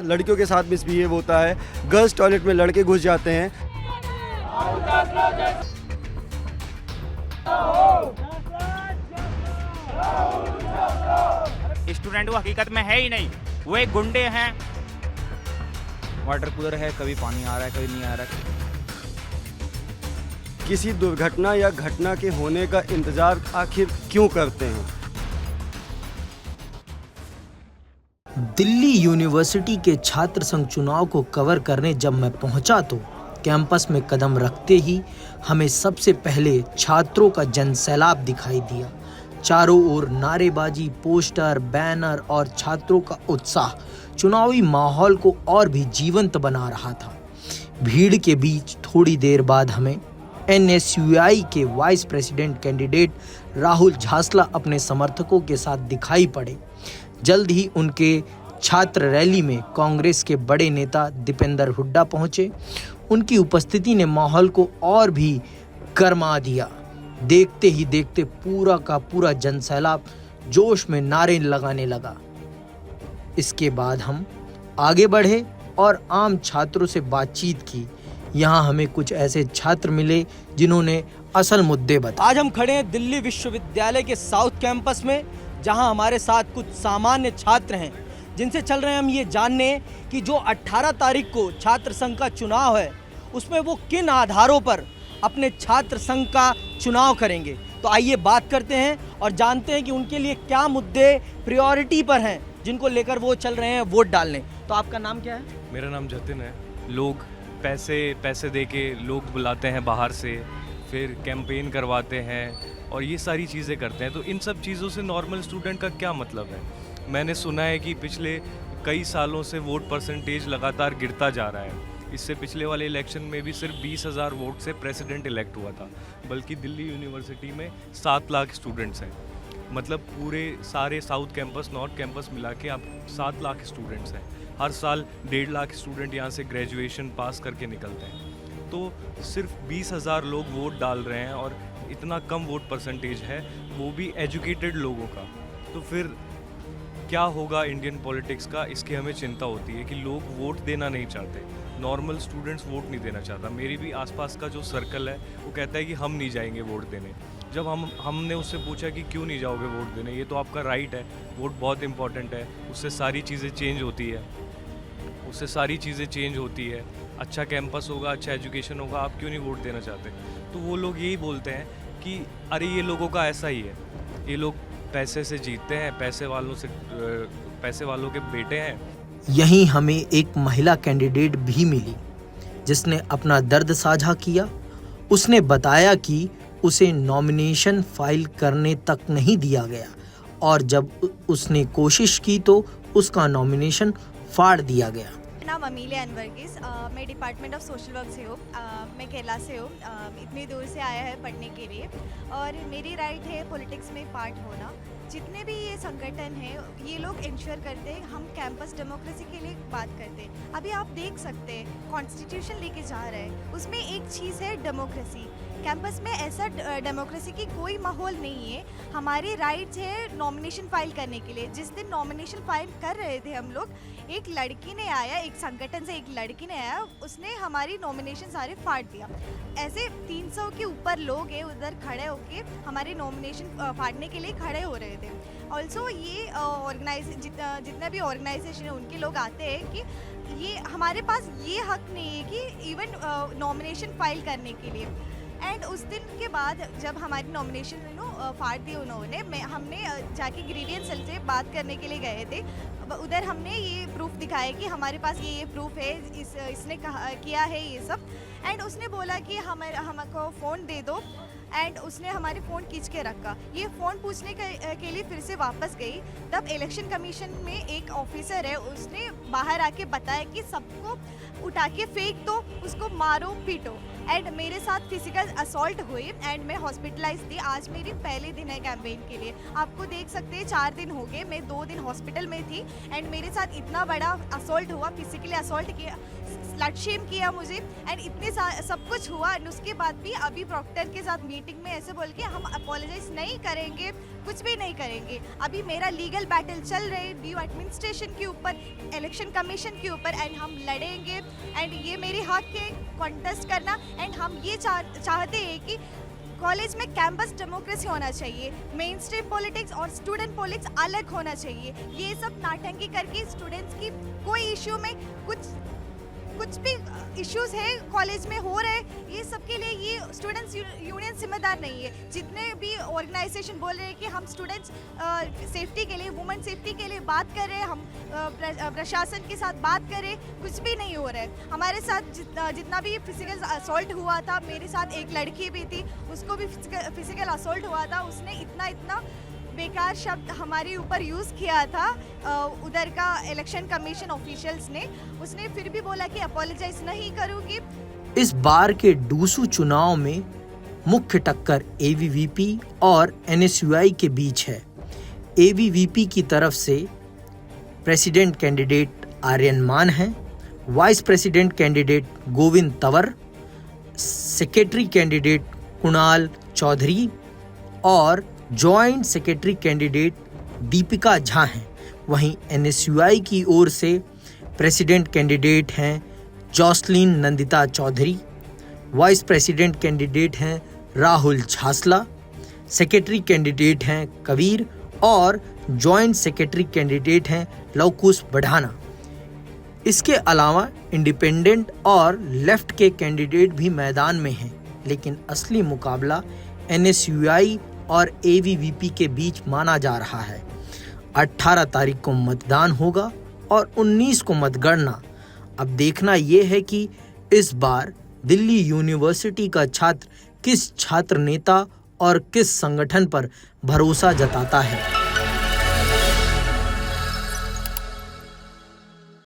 लड़कियों के साथ मिसबिहेव होता है, गर्ल्स टॉयलेट में लड़के घुस जाते हैं। स्टूडेंट वो हकीकत में है ही नहीं, वो एक गुंडे हैं। वाटर कूलर है, कभी पानी आ रहा है कभी नहीं आ रहा है। किसी दुर्घटना या घटना के होने का इंतजार आखिर क्यों करते हैं? दिल्ली यूनिवर्सिटी के छात्र संघ चुनाव को कवर करने जब मैं पहुंचा तो कैंपस में कदम रखते ही हमें सबसे पहले छात्रों का जनसैलाब दिखाई दिया। चारों ओर नारेबाजी, पोस्टर, बैनर और छात्रों का उत्साह चुनावी माहौल को और भी जीवंत बना रहा था। भीड़ के बीच थोड़ी देर बाद हमें NSUI के वाइस प्रेसिडेंट कैंडिडेट राहुल झासला अपने समर्थकों के साथ दिखाई पड़े। जल्द ही उनके छात्र रैली में कांग्रेस के बड़े नेता दीपेंद्र हुड्डा पहुंचे। उनकी उपस्थिति ने माहौल को और भी गर्मा दिया। देखते ही देखते पूरा का पूरा जनसैलाब जोश में नारे लगाने लगा। इसके बाद हम आगे बढ़े और आम छात्रों से बातचीत की। यहाँ हमें कुछ ऐसे छात्र मिले जिन्होंने असल मुद्दे बताए। आज हम खड़े हैं दिल्ली विश्वविद्यालय के साउथ कैंपस में, जहां हमारे साथ कुछ सामान्य छात्र हैं जिनसे चल रहे हैं हम ये जानने कि जो 18 तारीख को छात्र संघ का चुनाव है उसमें वो किन आधारों पर अपने छात्र संघ का चुनाव करेंगे। तो आइए बात करते हैं और जानते हैं कि उनके लिए क्या मुद्दे प्रायोरिटी पर हैं जिनको लेकर वो चल रहे हैं वोट डालने। तो आपका नाम क्या है? मेरा नाम जतिन है। लोग पैसे दे के लोग बुलाते हैं बाहर से, फिर कैंपेन करवाते हैं और ये सारी चीज़ें करते हैं। तो इन सब चीज़ों से नॉर्मल स्टूडेंट का क्या मतलब है? मैंने सुना है कि पिछले कई सालों से वोट परसेंटेज लगातार गिरता जा रहा है। इससे पिछले वाले इलेक्शन में भी सिर्फ 20,000 वोट से प्रेसिडेंट इलेक्ट हुआ था, बल्कि दिल्ली यूनिवर्सिटी में 7 लाख स्टूडेंट्स हैं। मतलब पूरे सारे साउथ कैंपस, नॉर्थ कैंपस मिला के आप 7 लाख स्टूडेंट्स हैं। हर साल 1.5 लाख स्टूडेंट यहाँ से ग्रेजुएशन पास करके निकलते हैं। तो सिर्फ 20,000 लोग वोट डाल रहे हैं और इतना कम वोट परसेंटेज है, वो भी एजुकेटेड लोगों का। तो फिर क्या होगा इंडियन पॉलिटिक्स का, इसकी हमें चिंता होती है कि लोग वोट देना नहीं चाहते। नॉर्मल स्टूडेंट्स वोट नहीं देना चाहता। मेरी भी आसपास का जो सर्कल है वो कहता है कि हम नहीं जाएंगे वोट देने। जब हमने उससे पूछा कि क्यों नहीं जाओगे वोट देने, ये तो आपका राइट है, वोट बहुत इंपॉर्टेंट है, उससे सारी चीज़ें चेंज होती है, अच्छा कैंपस होगा, अच्छा एजुकेशन होगा, आप क्यों नहीं वोट देना चाहते? तो वो लोग यही बोलते हैं कि अरे ये लोगों का ऐसा ही है, ये लोग पैसे से जीतते हैं, पैसे वालों के बेटे हैं। यहीं हमें एक महिला कैंडिडेट भी मिली जिसने अपना दर्द साझा किया। उसने बताया कि उसे नॉमिनेशन फाइल करने तक नहीं दिया गया और जब उसने कोशिश की तो उसका नॉमिनेशन फाड़ दिया गया। नाम अमीलिया अनवर्गीस, मैं डिपार्टमेंट ऑफ सोशल वर्क से हूँ। मैं केरला से हूँ। इतनी दूर से आया है पढ़ने के लिए और मेरी राइट है पॉलिटिक्स में पार्ट होना। जितने भी ये संगठन हैं ये लोग इंश्योर करते हैं हम कैंपस डेमोक्रेसी के लिए बात करते हैं। अभी आप देख सकते हैं कॉन्स्टिट्यूशन लेके जा रहे हैं, उसमें एक चीज़ है डेमोक्रेसी। कैंपस में ऐसा डेमोक्रेसी की कोई माहौल नहीं है। हमारी राइट्स है नॉमिनेशन फाइल करने के लिए। जिस दिन नॉमिनेशन फाइल कर रहे थे हम लोग, एक लड़की ने आया, एक संगठन से एक लड़की ने आया, उसने हमारी नॉमिनेशन सारे फाड़ दिया। ऐसे 300 के ऊपर लोग हैं उधर खड़े होके हमारे नॉमिनेशन फाड़ने के लिए खड़े हो रहे थे। ऑल्सो ये जितना भी ऑर्गेनाइजेशन है उनके लोग आते हैं कि ये हमारे पास ये हक नहीं है कि इवन नॉमिनेशन फाइल करने के लिए। एंड उस दिन के बाद जब हमारी नॉमिनेशन फाड़ दी उन्होंने, हमने जाके ग्रेडियंट सेल से बात करने के लिए गए थे। उधर हमने ये प्रूफ दिखाया कि हमारे पास ये प्रूफ है, इसने किया है ये सब। एंड उसने बोला कि हमको फ़ोन दे दो एंड उसने हमारे फ़ोन खींच के रखा। ये फ़ोन पूछने के लिए फिर से वापस गई। तब इलेक्शन कमीशन में एक ऑफिसर है, उसने बाहर आके बताया कि सबको उठा के फेंक दो, उसको मारो पीटो। एंड मेरे साथ फिजिकल असॉल्ट हुई एंड मैं हॉस्पिटलाइज थी। आज मेरी पहले दिन है कैंपेन के लिए। आपको देख सकते हैं 4 दिन हो गए, मैं 2 दिन हॉस्पिटल में थी एंड मेरे साथ इतना बड़ा असॉल्ट हुआ, फिजिकली असॉल्ट किया, स्लट शेम किया मुझे एंड इतने सब कुछ हुआ एंड उसके बाद भी अभी प्रॉक्टर के साथ मीटिंग में ऐसे बोल के हम अपोलोजाइज नहीं करेंगे, कुछ भी नहीं करेंगे। अभी मेरा लीगल बैटल चल रहे ड्यू एडमिनिस्ट्रेशन के ऊपर, इलेक्शन कमीशन के ऊपर एंड हम लड़ेंगे एंड ये मेरे हक है कॉन्टेस्ट करना एंड हम ये चाहते हैं कि कॉलेज में कैंपस डेमोक्रेसी होना चाहिए, मेन स्ट्रीम पॉलिटिक्स और स्टूडेंट पॉलिटिक्स अलग होना चाहिए। ये सब नाटंकी करके स्टूडेंट्स की कोई इश्यू में कुछ भी इश्यूज है कॉलेज में हो रहे, ये सब के लिए ये स्टूडेंट्स यूनियन जिम्मेदार नहीं है। जितने भी ऑर्गेनाइजेशन बोल रहे हैं कि हम स्टूडेंट्स सेफ्टी के लिए, वुमेन सेफ्टी के लिए बात कर रहे हैं, हम प्रशासन के साथ बात करें, कुछ भी नहीं हो रहा है। हमारे साथ जितना भी फिजिकल असॉल्ट हुआ था, मेरे साथ एक लड़की भी थी, उसको भी फिजिकल असॉल्ट हुआ था। उसने इतना बेकार शब्द हमारे ऊपर यूज़ किया था उधर का इलेक्शन कमीशन ऑफिशियल्स ने। उसने फिर भी बोला कि अपोलोजाइज नहीं करूँगी। इस बार के डूसू चुनाव में मुख्य टक्कर एबीवीपी और एनएसयूआई के बीच है। एबीवीपी की तरफ से प्रेसिडेंट कैंडिडेट आर्यन मान हैं, vice president candidate Govind Tanwar, secretary candidate Kunal Chaudhary और joint secretary candidate Deepika Jha हैं। वहीं एनएसयूआई की ओर से प्रेसिडेंट कैंडिडेट हैं Jocelyn Nandita Chaudhary, vice president candidate हैं राहुल झासला, सेक्रेटरी कैंडिडेट हैं कबीर और जॉइंट सेक्रेटरी कैंडिडेट हैं लवकुश बढ़ाना। इसके अलावा इंडिपेंडेंट और लेफ्ट के कैंडिडेट भी मैदान में हैं, लेकिन असली मुकाबला एनएसयूआई और एबीवीपी के बीच माना जा रहा है। 18 तारीख को मतदान होगा और 19 को मतगणना। अब देखना यह है कि इस बार दिल्ली यूनिवर्सिटी का छात्र किस छात्र नेता और किस संगठन पर भरोसा जताता है।